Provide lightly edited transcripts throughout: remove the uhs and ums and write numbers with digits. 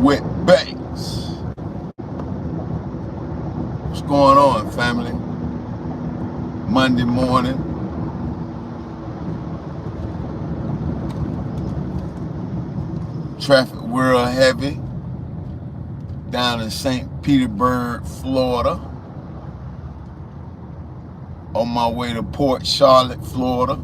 with Banks. What's going on, family? Monday morning. Traffic real heavy down in St. Petersburg, Florida. On my way to Port Charlotte, Florida.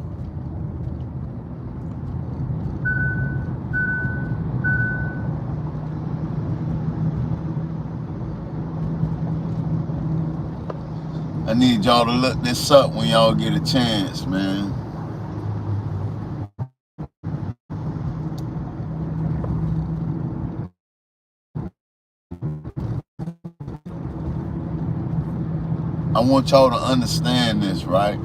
I need y'all to look this up when y'all get a chance, man. I want y'all to understand this, right?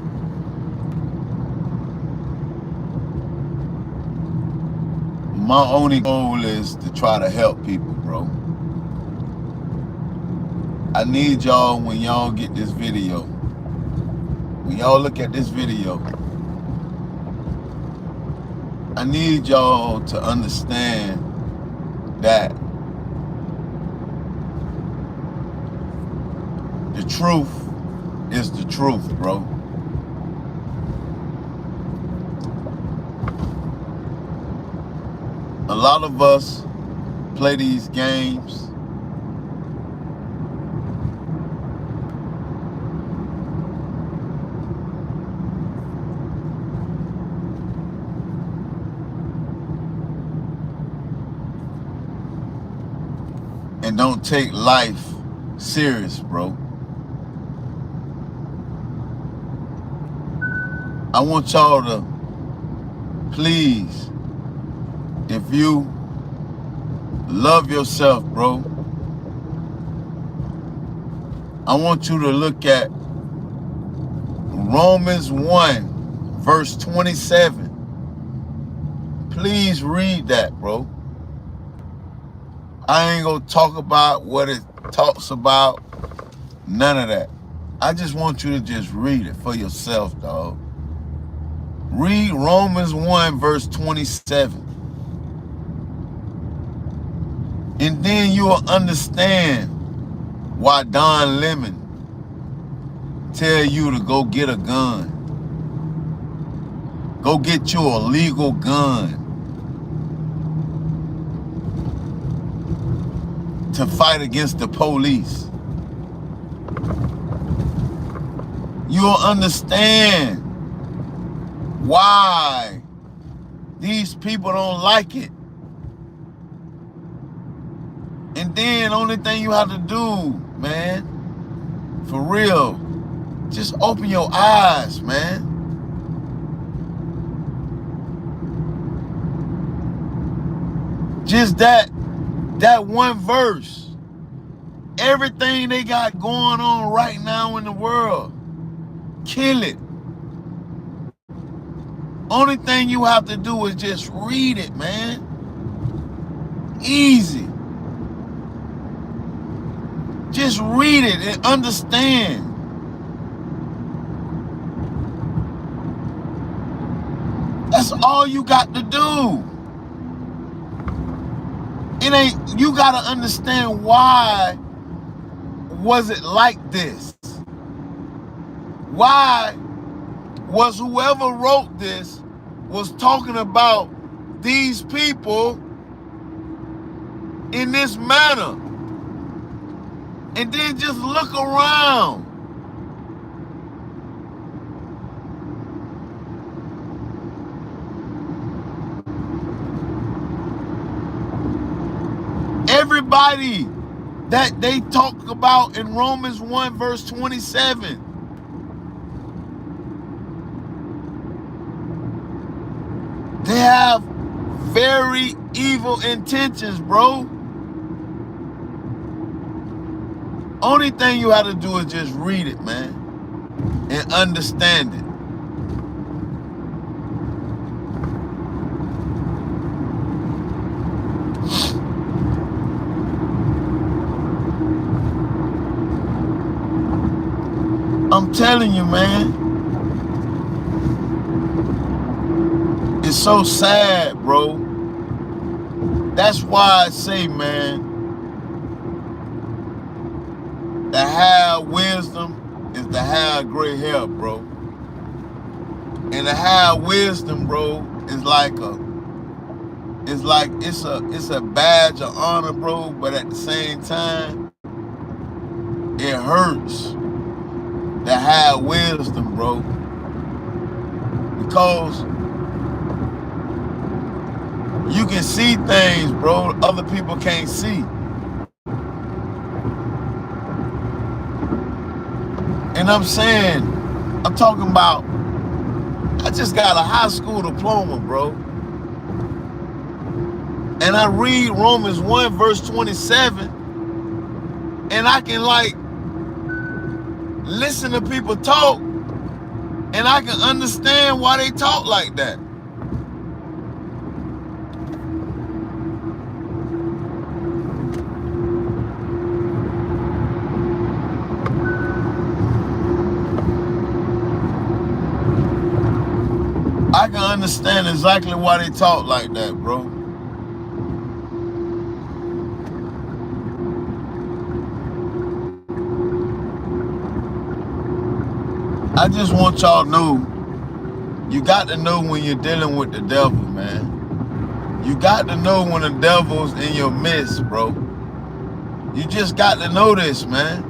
My only goal is to try to help people, bro. I need y'all, when y'all get this video, when y'all look at this video, I need y'all to understand that the truth is the truth, bro. A lot of us play these games and don't take life serious, bro. I want y'all to, please, if you love yourself, bro, I want you to look at Romans 1, verse 27. Please read that, bro. I ain't gonna talk about what it talks about, none of that. I just want you to just read it for yourself, dog. Read Romans 1, verse 27. And then you'll understand why Don Lemon tell you to go get a gun. Go get you a legal gun to fight against the police. You'll understand why these people don't like it. And then only thing you have to do, man, for real, just open your eyes, man. Just that one verse. Everything they got going on right now in the world, kill it. Only thing you have to do is just read it, man. Easy. Just read it and understand. That's all you got to do. It ain't, you gotta understand why was it like this? Why was whoever wrote this was talking about these people in this manner? And then just look around. Everybody that they talk about in Romans 1, verse 27, they have very evil intentions, bro. Only thing you have to do is just read it, man, and understand it. I'm telling you, man, it's so sad, bro. That's why I say, man, to have wisdom is to have gray hair, bro. And to have wisdom, bro, is it's a badge of honor, bro, but at the same time, it hurts to have wisdom, bro. Because you can see things, bro, other people can't see. And I'm saying, I'm talking about, I just got a high school diploma, bro. And I read Romans 1 verse 27, and I can like listen to people talk, and I can understand why they talk like that. I can understand exactly why they talk like that, bro. I just want y'all to know, you got to know when you're dealing with the devil, man. You got to know when the devil's in your midst, bro. You just got to know this, man.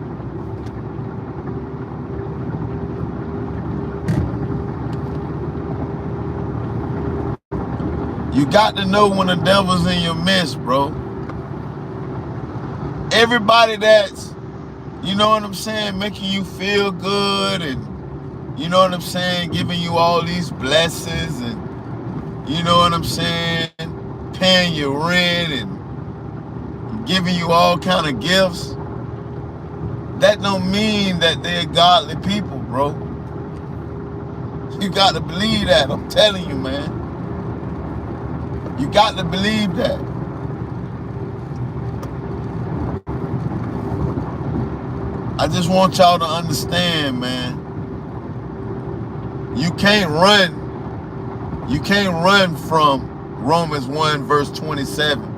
You got to know when the devil's in your midst, bro. Everybody that's, you know what I'm saying, making you feel good and, you know what I'm saying, giving you all these blessings and, you know what I'm saying, paying your rent and giving you all kind of gifts, that don't mean that they're godly people, bro. You got to believe that. I'm telling you, man. You got to believe that. I just want y'all to understand, man. You can't run from Romans 1 verse 27.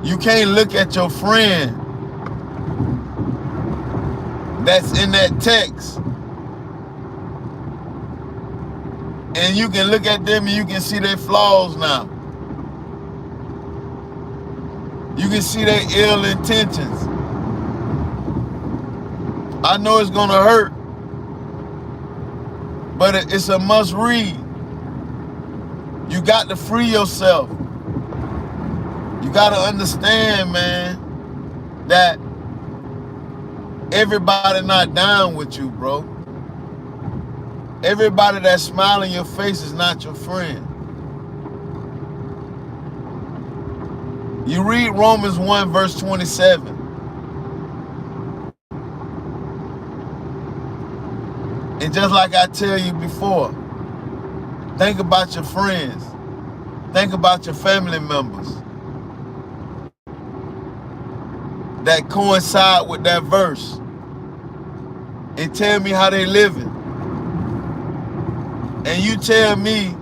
You can't look at your friend that's in that text and you can look at them and you can see their flaws now. You can see their ill intentions. I know it's gonna hurt, but it's a must read. You got to free yourself. You got to understand, man, that everybody not down with you, bro. Everybody that's smiling your face is not your friend. You read Romans 1 verse 27. And just like I tell you before, think about your friends. Think about your family members that coincide with that verse. And tell me how they living. And you tell me,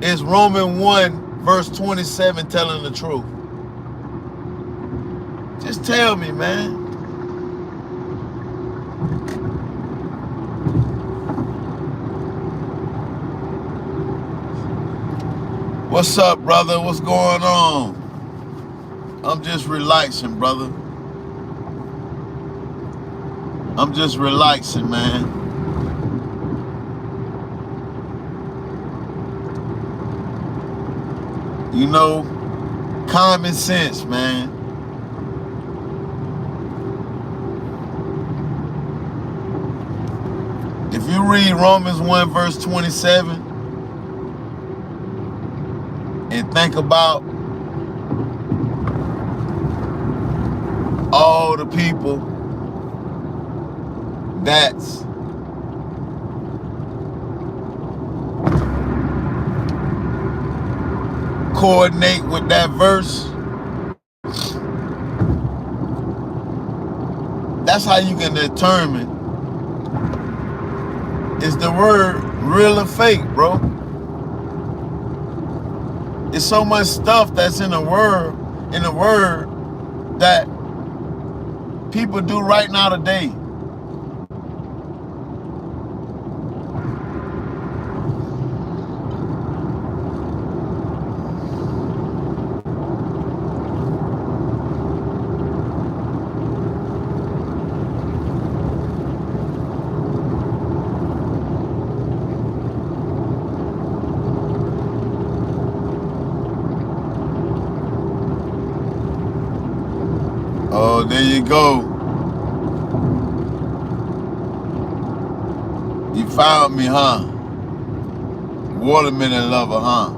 is Romans 1 verse 27 telling the truth? Just tell me, man. What's up, brother? What's going on? I'm just relaxing, brother. I'm just relaxing, man. You know, common sense, man. If you read Romans 1 verse 27 and think about all the people that's coordinate with that verse, that's how you can determine is the word real or fake, bro. It's so much stuff that's in the word that people do right now today. Oh, there you go. You found me, huh? Watermelon lover, huh?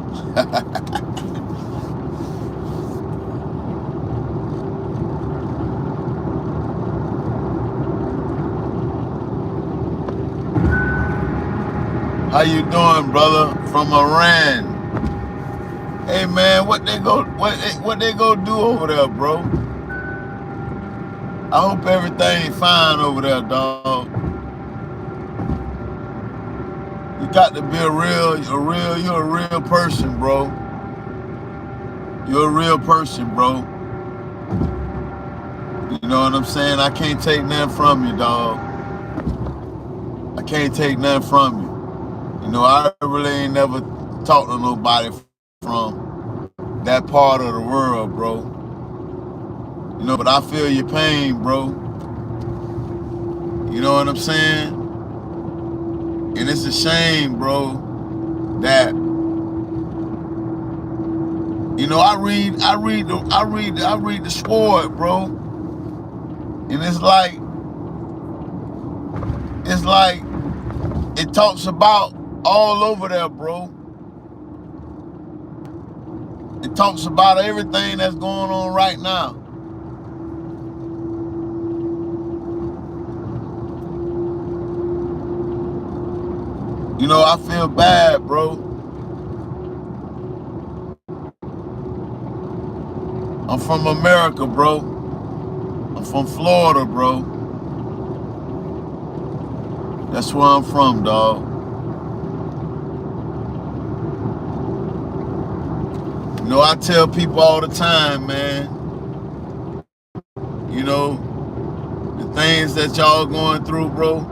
How you doing, brother? From Iran. Hey man, what they go do over there, bro? I hope everything fine over there, dog. You got to be you're a real person, bro. You're a real person, bro. You know what I'm saying? I can't take nothing from you, dog. I can't take nothing from you. You know, I really ain't never talked to nobody from that part of the world, bro. You know, but I feel your pain, bro. You know what I'm saying? And it's a shame, bro, that you know I read the sword, bro. And it's like it talks about all over there, bro. It talks about everything that's going on right now. You know, I feel bad, bro. I'm from America, bro. I'm from Florida, bro. That's where I'm from, dog. You know, I tell people all the time, man, you know, the things that y'all going through, bro,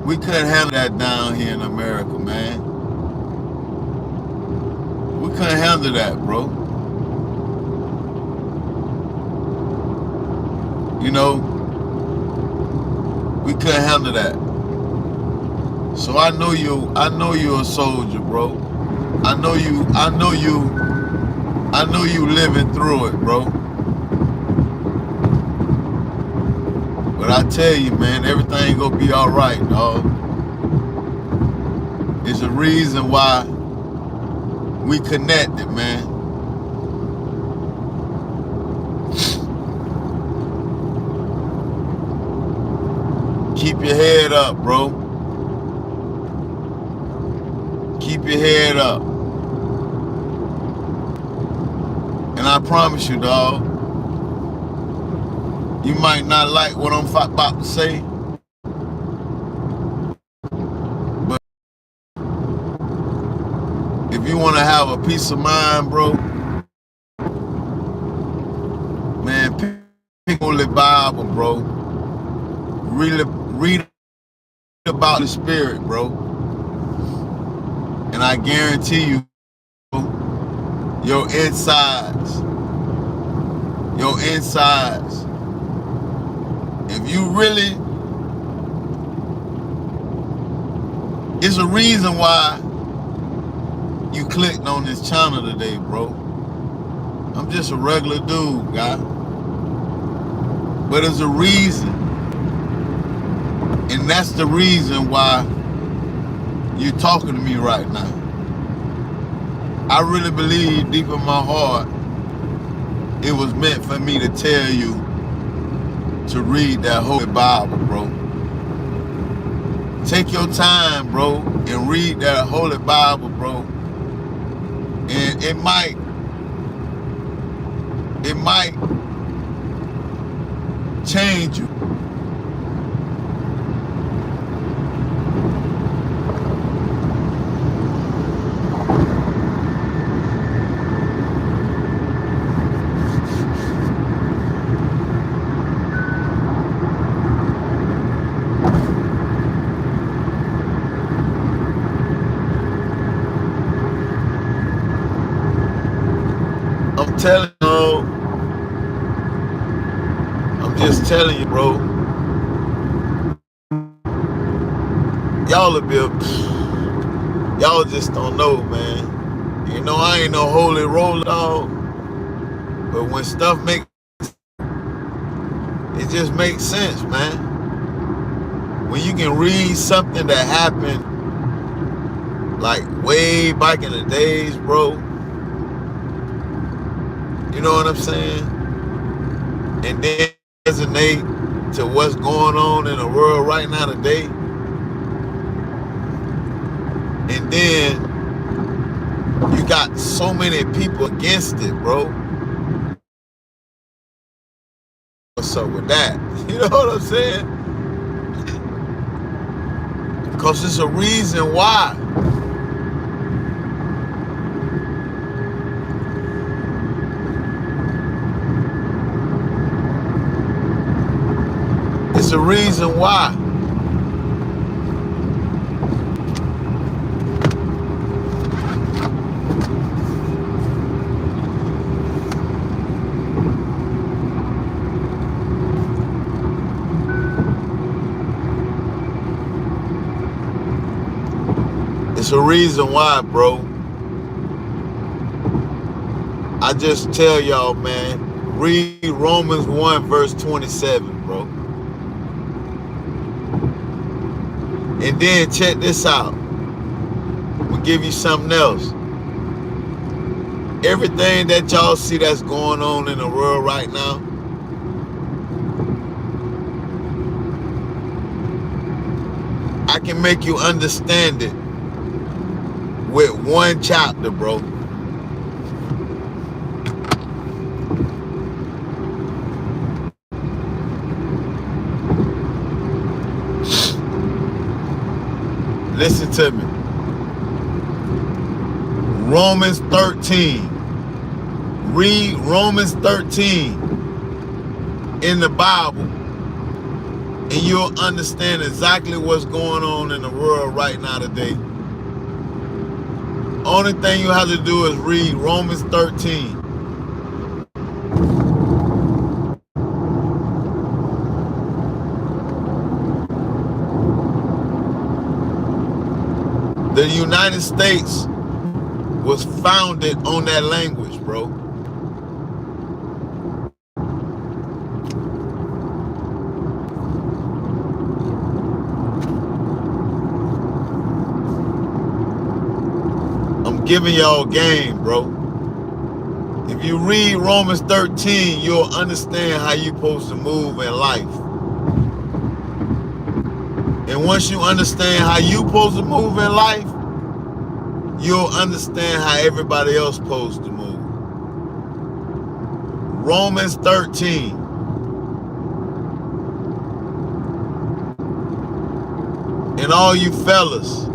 we couldn't handle that down here in America, man. We couldn't handle that, bro. You know, we couldn't handle that. So I know you're a soldier, bro. I know you living through it, bro. But I tell you, man, everything gonna be all right, dog. It's a reason why we connected, man. Keep your head up, bro. Keep your head up. And I promise you, dog, you might not like what I'm about to say, but if you want to have a peace of mind, bro, man, pick Holy Bible, bro. Really read about the Spirit, bro. And I guarantee you, your insides, if you really, it's a reason why you clicked on this channel today, bro. I'm just a regular dude, guy. But there's a reason. And that's the reason why you're talking to me right now. I really believe deep in my heart it was meant for me to tell you to read that Holy Bible, bro. Take your time, bro, and read that Holy Bible, bro. And it might change you. I'm telling you, I'm just telling you, bro. Y'all a bit, y'all just don't know, man. You know, I ain't no holy roller dog, but when stuff makes, it just makes sense, man. When you can read something that happened like way back in the days, bro, you know what I'm saying? And then resonate to what's going on in the world right now today. And then you got so many people against it, bro. What's up with that? You know what I'm saying? Because there's a reason why. It's a reason why. It's a reason why, bro. I just tell y'all, man, read Romans 1 verse 27, bro. And then check this out. I'm gonna give you something else. Everything that y'all see that's going on in the world right now, I can make you understand it with one chapter, bro. Listen to me. Romans 13. Read Romans 13 in the Bible, and you'll understand exactly what's going on in the world right now today. Only thing you have to do is read Romans 13. The United States was founded on that language, bro. I'm giving y'all game, bro. If you read Romans 13, you'll understand how you're supposed to move in life. And once you understand how you're supposed to move in life, you'll understand how everybody else supposed to move. Romans 13. And all you fellas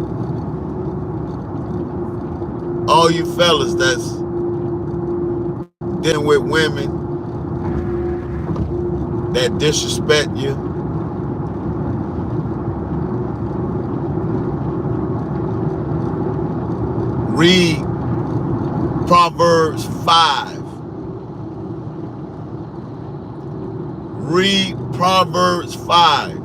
that's dealing with women that disrespect you, read Proverbs 5. Read Proverbs 5.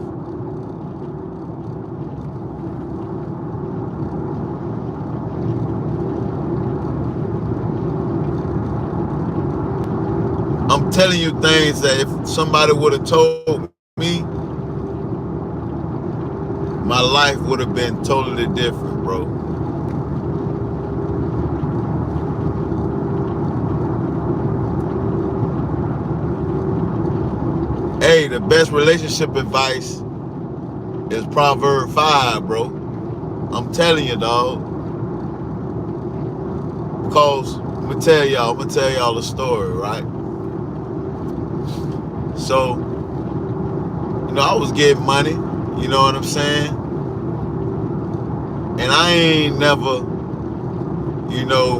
I'm telling you things that if somebody would have told me, my life would have been totally different, bro. Hey, the best relationship advice is Proverbs 5, bro. I'm telling you, dog. Because I'm gonna tell y'all a story, right? So, you know, I was getting money, you know what I'm saying? And I ain't never, you know,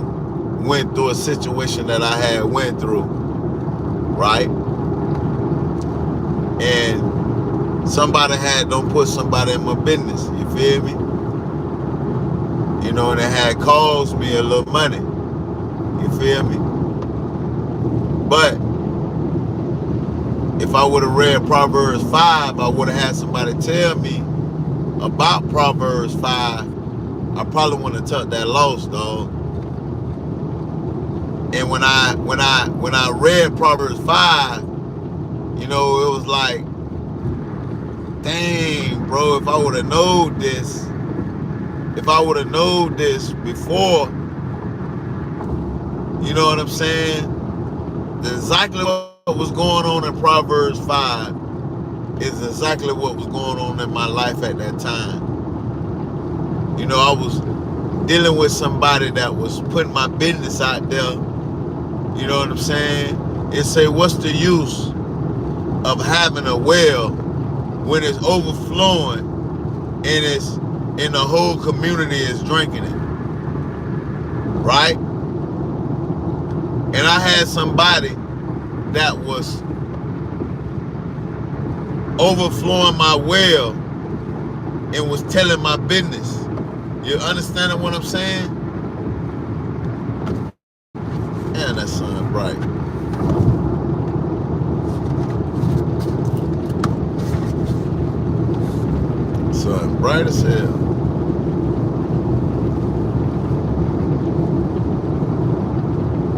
went through a situation that I had went through, right? And somebody had don't put somebody in my business, you feel me? You know, and it had caused me a little money, you feel me? But if I would have read Proverbs 5, I would have had somebody tell me about Proverbs 5. I probably wouldn't have took that loss, dog. And when I read Proverbs 5, you know, it was like, dang, bro, if I would have known this before, you know what I'm saying? Exactly what was going on in Proverbs 5 is exactly what was going on in my life at that time. You know, I was dealing with somebody that was putting my business out there. You know what I'm saying? It say, what's the use of having a well when it's overflowing and the whole community is drinking it? Right? And I had somebody that was overflowing my well and was telling my business. You understanding what I'm saying? Man, that sun bright. Sun bright as hell.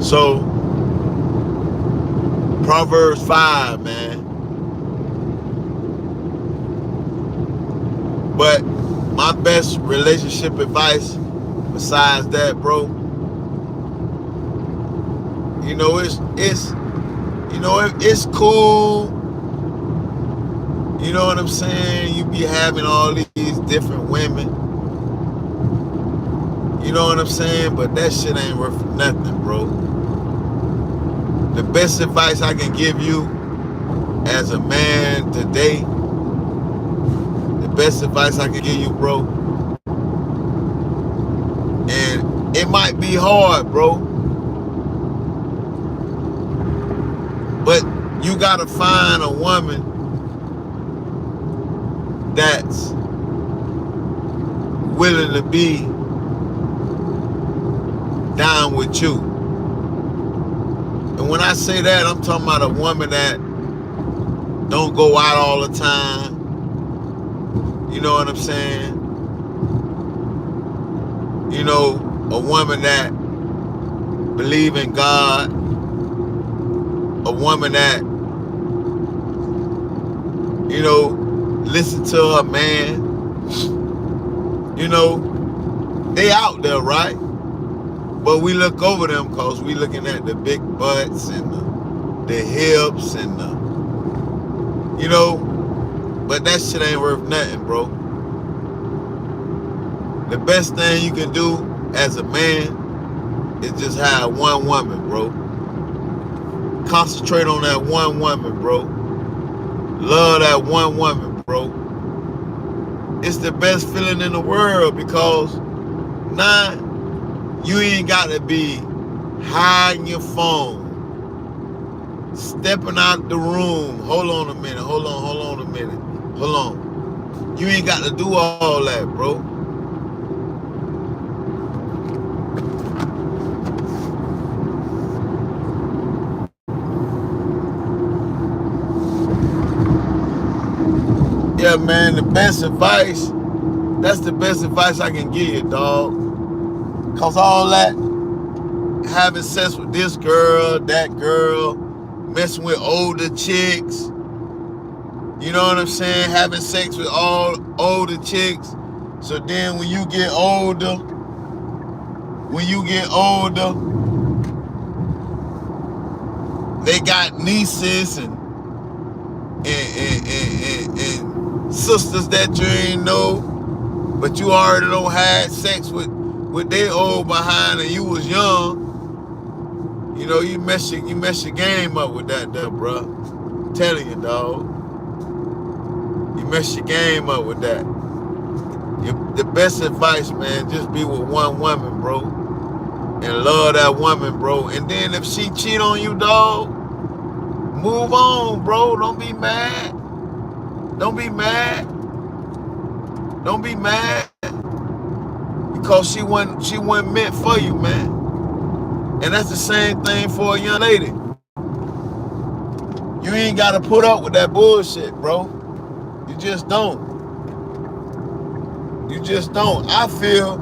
So, Proverbs 5, man. But my best relationship advice besides that, bro, you know, it's cool. You know what I'm saying? You be having all these different women. You know what I'm saying? But that shit ain't worth nothing, bro. The best advice I can give you as a man today, the best advice I can give you, bro, and it might be hard, bro, but you gotta find a woman that's willing to be down with you. And when I say that, I'm talking about a woman that don't go out all the time. You know what I'm saying? You know, a woman that believe in God. A woman that, you know, listen to her man. You know, they out there, right? But we look over them because we looking at the big butts and the hips and the, you know, but that shit ain't worth nothing, bro. The best thing you can do as a man is just have one woman, bro. Concentrate on that one woman, bro. Love that one woman, bro. It's the best feeling in the world because now you ain't got to be hiding your phone, stepping out the room. Hold on a minute. Hold on a minute. Hold on. You ain't got to do all that, bro. Yeah, man, the best advice, that's the best advice I can give you, dog. Cause all that having sex with this girl, that girl, messing with older chicks, you know what I'm saying? Having sex with all older chicks. So then when you get older, they got nieces and sisters that you ain't know, but you already don't had sex with their old behind and you was young. You know, you mess your game up with that, bro. I'm telling you, dog. You mess your game up with that. The best advice, man, just be with one woman, bro. And love that woman, bro. And then if she cheat on you, dog, move on, bro. Don't be mad. Don't be mad. Don't be mad. Because she wasn't meant for you, man. And that's the same thing for a young lady. You ain't gotta put up with that bullshit, bro. You just don't. You just don't. I feel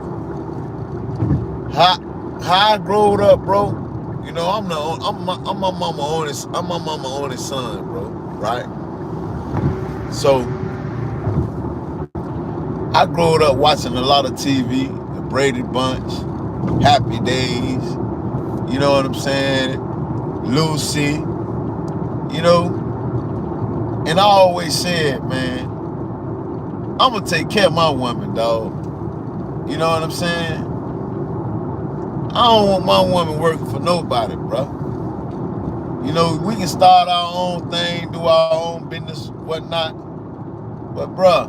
how I growed up, bro. You know, I'm my mama only son, bro. Right? So I growed up watching a lot of TV, the Brady Bunch, Happy Days, you know what I'm saying? Lucy, you know. And I always said, man, I'm gonna take care of my woman, dog. You know what I'm saying? I don't want my woman working for nobody, bro. You know, we can start our own thing, do our own business, whatnot. But, bro,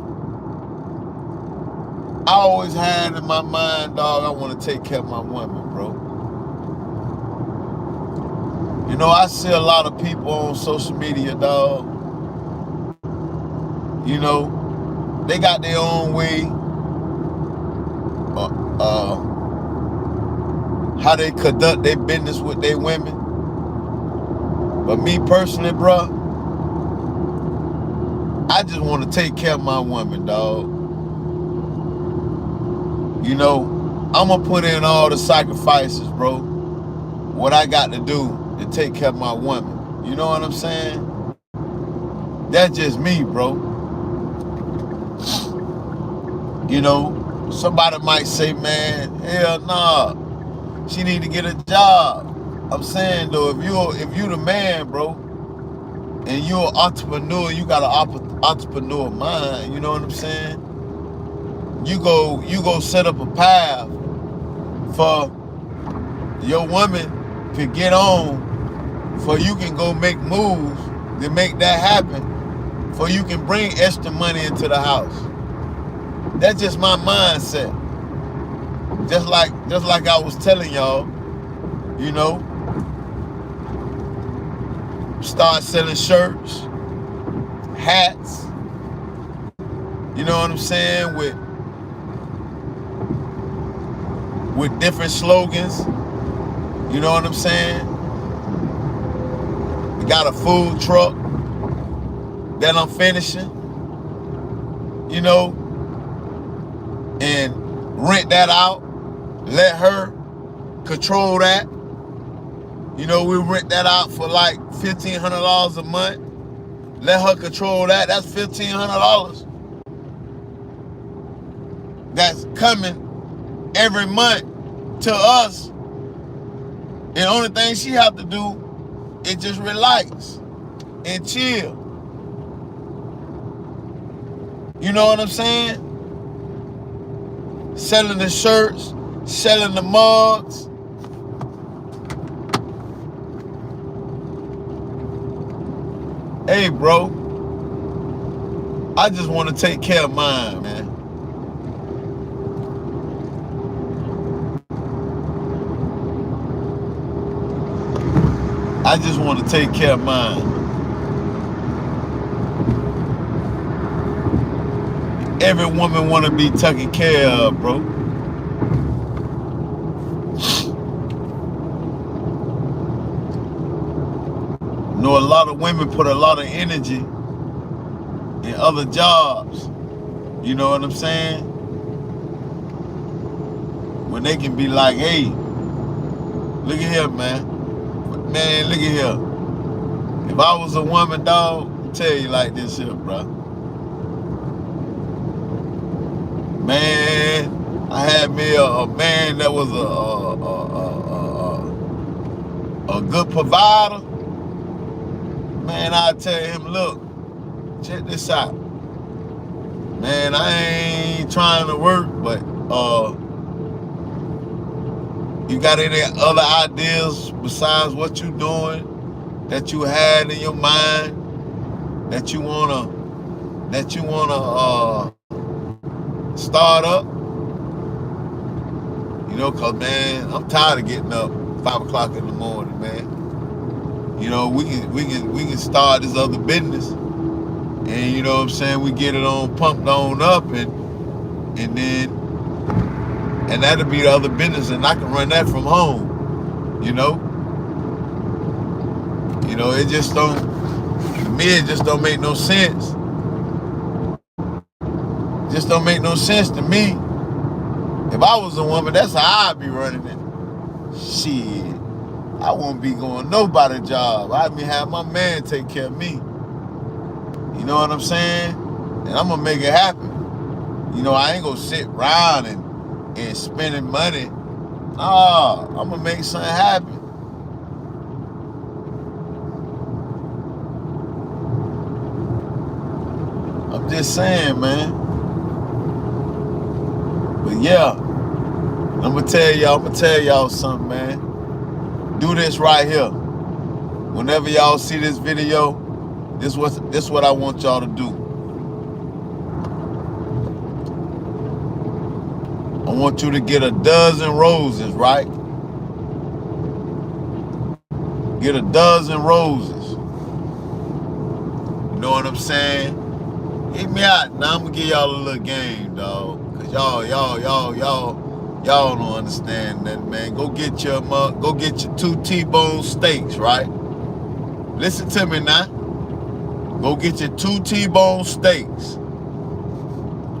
I always had in my mind, dog, I want to take care of my woman, bro. You know, I see a lot of people on social media, dog. You know, they got their own way. How they conduct their business with their women. But me personally, bro, I just want to take care of my woman, dog. You know, I'm going to put in all the sacrifices, bro. What I got to do to take care of my woman. You know what I'm saying? That's just me, bro. You know, somebody might say, man, hell nah. She need to get a job. I'm saying though, if you the man, bro, and you're an entrepreneur, you got an entrepreneur mind, you know what I'm saying? You go set up a path for your woman to get on, for you can go make moves to make that happen, for you can bring extra money into the house. That's just my mindset. Just like I was telling y'all, you know, start selling shirts, hats, you know what I'm saying, with different slogans, you know what I'm saying? We got a food truck that I'm finishing, you know, and rent that out, let her control that. You know, we rent that out for like $1,500 a month. Let her control that. That's $1,500 that's coming every month to us. And the only thing she have to do is just relax and chill. You know what I'm saying? Selling the shirts, selling the mugs. Hey, bro, I just want to take care of mine, man. I just want to take care of mine. Every woman want to be taken care of, bro. You know, a lot of women put a lot of energy in other jobs. You know what I'm saying? When they can be like, hey, look at here, man. Man, look at here. If I was a woman, dog, I'll tell you like this here, bro. Man, I had me a man that was a good provider. Man, I tell him, look, check this out. Man, I ain't trying to work, but you got any other ideas besides what you doing that you had in your mind that you wanna start up? You know, cause man, I'm tired of getting up 5 o'clock in the morning, man. You know, we can start this other business, and you know what I'm saying, we get it on pumped on up, and that'll be the other business, and I can run that from home. You know, it just don't. me, it just don't make no sense. Just don't make no sense to me. If I was a woman, that's how I'd be running it. Shit, I won't be going nobody job. I'd be have my man take care of me. You know what I'm saying? And I'm gonna make it happen. You know, I ain't gonna sit around and spending money. Nah, I'm gonna make something happen. I'm just saying, man. But yeah, I'm gonna tell y'all something, man. Do this right here. Whenever y'all see this video, this what I want y'all to do. I want you to get a dozen roses, right? Get a dozen roses. You know what I'm saying? Hit me out. Now I'm gonna give y'all a little game, dog. Cause y'all don't understand that, man. Go get your 2 T-bone steaks, right? Listen to me now. Go get your 2 T-bone steaks,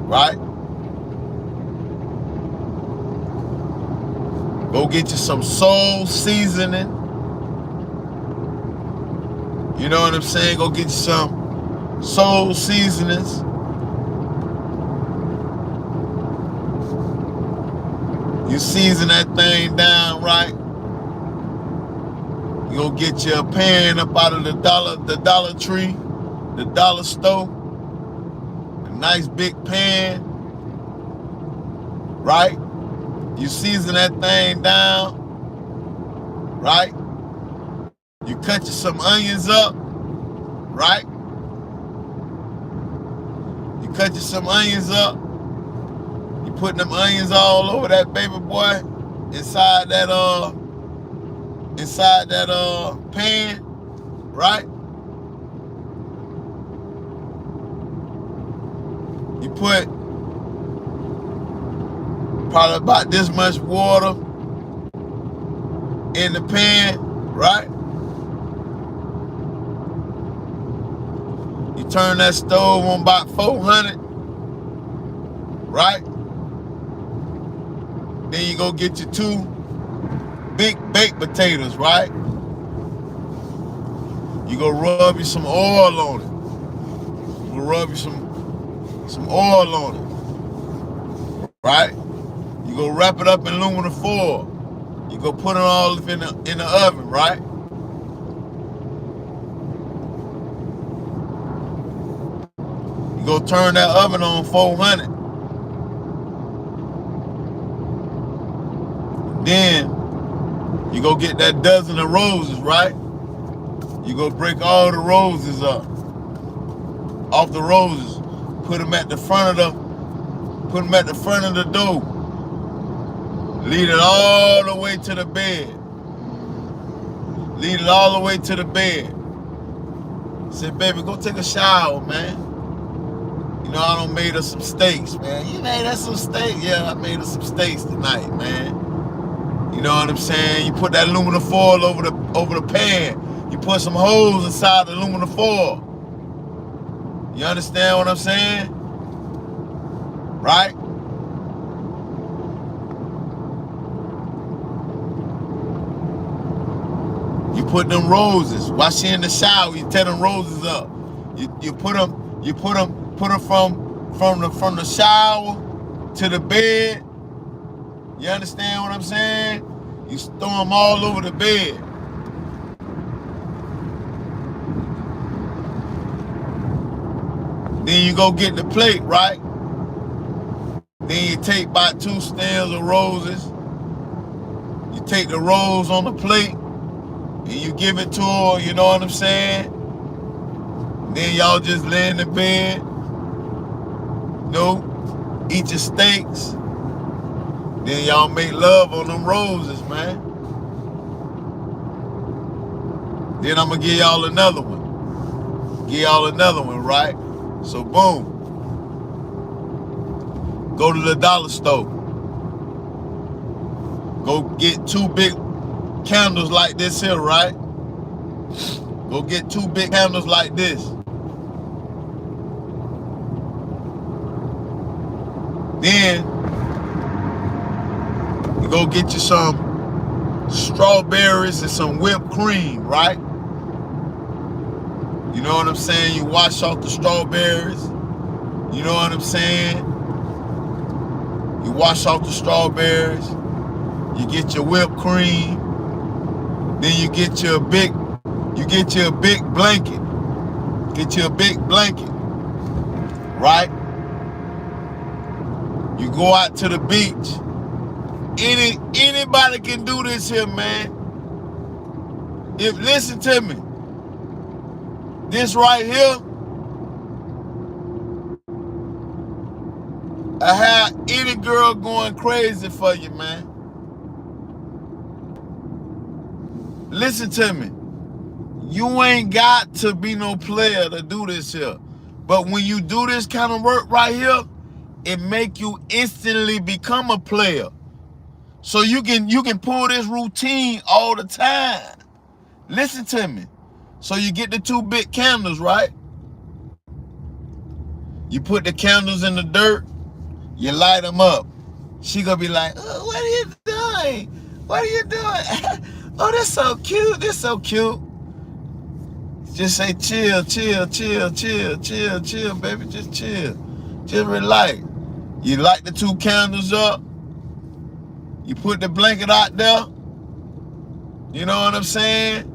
right? Go get you some soul seasoning. You know what I'm saying? Go get you some soul seasonings. You season that thing down right. You go get you a pan up out of the Dollar Tree, the dollar store. A nice big pan, right? You season that thing down, right? You cut you some onions up, right? You cut you some onions up. You put them onions all over that baby boy inside that pan, right? You put probably about this much water in the pan, right? You turn that stove on about 400, right? Then you go get your 2 big baked potatoes, right? You go rub you some oil on it. You go rub you some oil on it, right? You go wrap it up in aluminum foil. You go put it all in the oven, right? You go turn that oven on 400. Then you go get that dozen of roses, right? You go break all the roses up off the roses. Put them at the front of the door. Lead it all the way to the bed. Lead it all the way to the bed. Say, baby, go take a shower, man. You know, I done made us some steaks, man. You made us some steaks? Yeah, I made us some steaks tonight, man. You know what I'm saying? You put that aluminum foil over the pan. You put some holes inside the aluminum foil. You understand what I'm saying? Right? You put them roses. While she in the shower, you tear them roses up. You put them from the shower to the bed. You understand what I'm saying? You throw them all over the bed. Then you go get the plate, right? Then you take about 2 stems of roses. You take the rose on the plate and you give it to her, you know what I'm saying? Then y'all just lay in the bed. You know, eat your steaks. Then y'all make love on them roses, man. Then I'm gonna give y'all another one. Give y'all another one, right? So boom. Go to the dollar store. Go get 2 big candles like this here, right? Go get 2 big candles like this. Then you go get you some strawberries and some whipped cream, right? You know what I'm saying? You wash off the strawberries. You know what I'm saying? You wash off the strawberries. You get your whipped cream. Then you get you a big blanket. Get you a big blanket, right? You go out to the beach. Anybody can do this here, man. Listen to me. This right here, I have any girl going crazy for you, man. Listen to me. You ain't got to be no player to do this here. But when you do this kind of work right here, it make you instantly become a player. So you can pull this routine all the time. Listen to me. So you get the 2 big candles, right? You put the candles in the dirt, you light them up. She gonna be like, oh, what are you doing? What are you doing? Oh, that's so cute. That's so cute. Just say chill, chill, chill, chill, chill, chill, baby. Just chill. Just relax. You light the 2 candles up. You put the blanket out there. You know what I'm saying?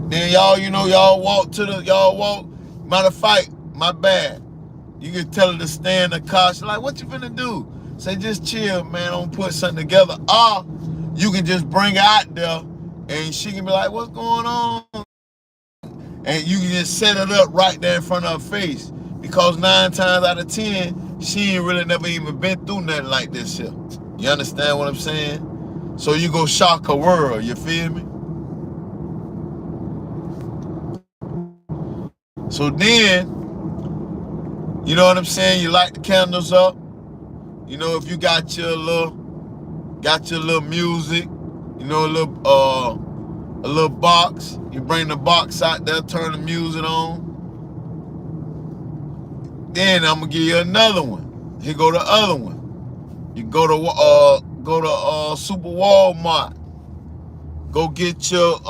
Then y'all walk. Matter of fact, my bad. You can tell her to stay in the car. She's like, what you finna do? Say, just chill, man. Don't put something together. Or you can just bring her out there and she can be like, what's going on? And you can just set it up right there in front of her face. Because 9 times out of 10, she ain't really never even been through nothing like this shit. You understand what I'm saying? So you go shock her world, you feel me? So then, you know what I'm saying? You light the candles up. You know, if you got your little music, you know, a little box. You bring the box out there, turn the music on. Then I'm gonna give you another one. Here go the other one. You go to Super Walmart. Go get your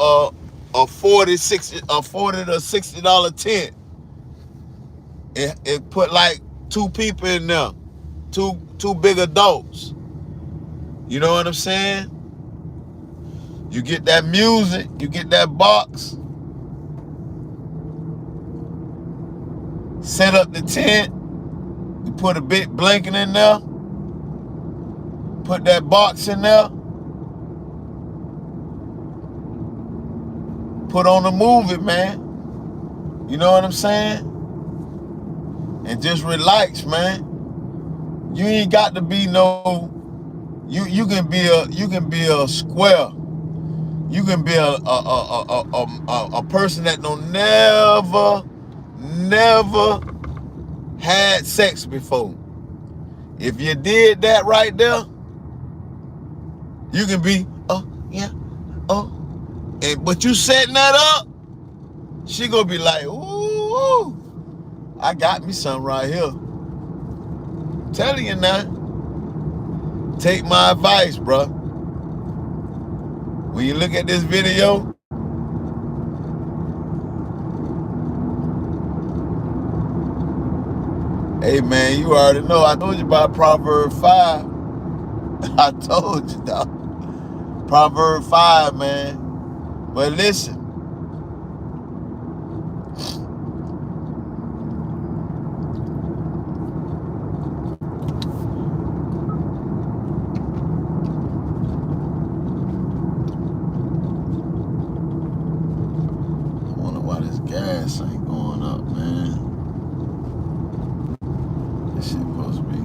a $40 to $60 tent. It put like 2 people in there, two big adults. You know what I'm saying? You get that music, you get that box, set up the tent, you put a big blanket in there, put that box in there, put on the movie, man. You know what I'm saying? And just relax, man. You ain't got to be no. You can be a square. You can be a person that don't never had sex before. If you did that right there, you can be but you setting that up, she gonna be like, ooh, I got me something right here. Telling you now, take my advice, bro. When you look at this video, hey man, you already know. I told you about Proverbs 5. I told you, dog. Proverbs 5, man. But listen. Gas ain't going up, man. This shit supposed to be.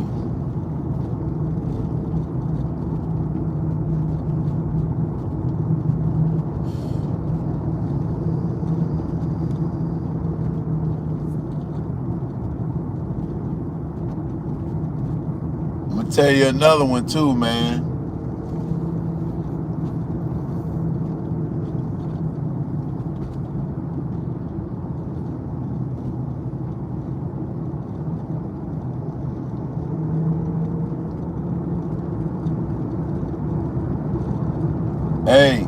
I'm gonna tell you another one too, man. Hey,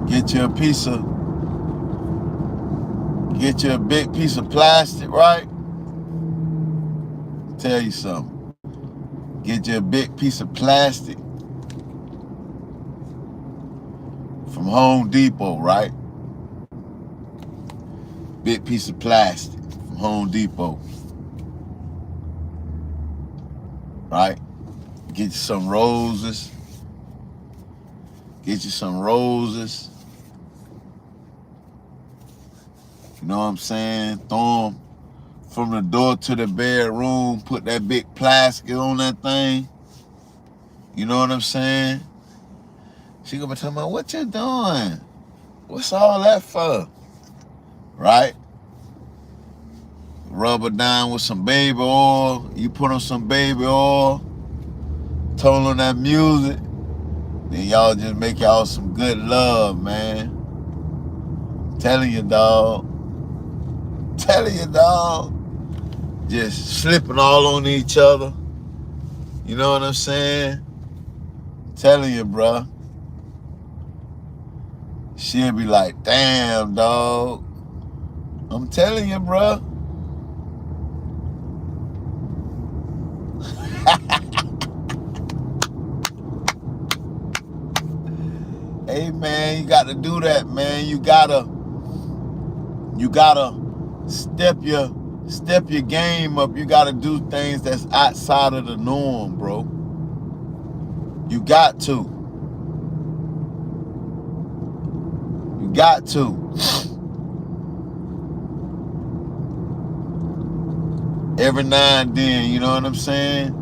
get you a big piece of plastic, right? Tell you something. Get you a big piece of plastic from Home Depot, right? Big piece of plastic from Home Depot, right? Get you some roses. Get you some roses. You know what I'm saying? Throw them from the door to the bedroom. Put that big plastic on that thing. You know what I'm saying? She gonna be talking about, what you doing? What's all that for? Right? Rub her down with some baby oil. You put on some baby oil. Turn on that music. Then y'all just make y'all some good love, man. Telling you, dog. Telling you, dog. Just slipping all on each other. You know what I'm saying? Telling you, bruh. She'll be like, damn, dog. I'm telling you, bruh. Hey, man, you got to do that, man. You gotta step your game up. You gotta do things that's outside of the norm, bro. You got to. You got to. Every now and then, you know what I'm saying?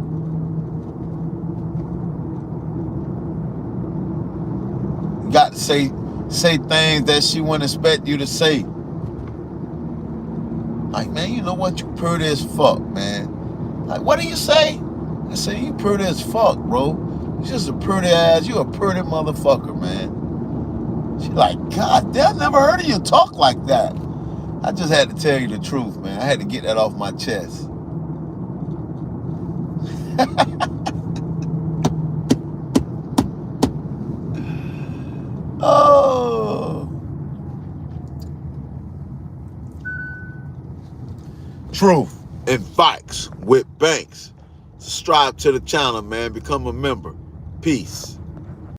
You got to say things that she wouldn't expect you to say. Like, man, you know what? You pretty as fuck, man. Like, what do you say? I say, you pretty as fuck, bro. You just a pretty ass. You a pretty motherfucker, man. She like, God damn, never heard of you talk like that. I just had to tell you the truth, man. I had to get that off my chest. Oh. Truth and Facts with Banks. Subscribe to the channel, man. Become a member. Peace.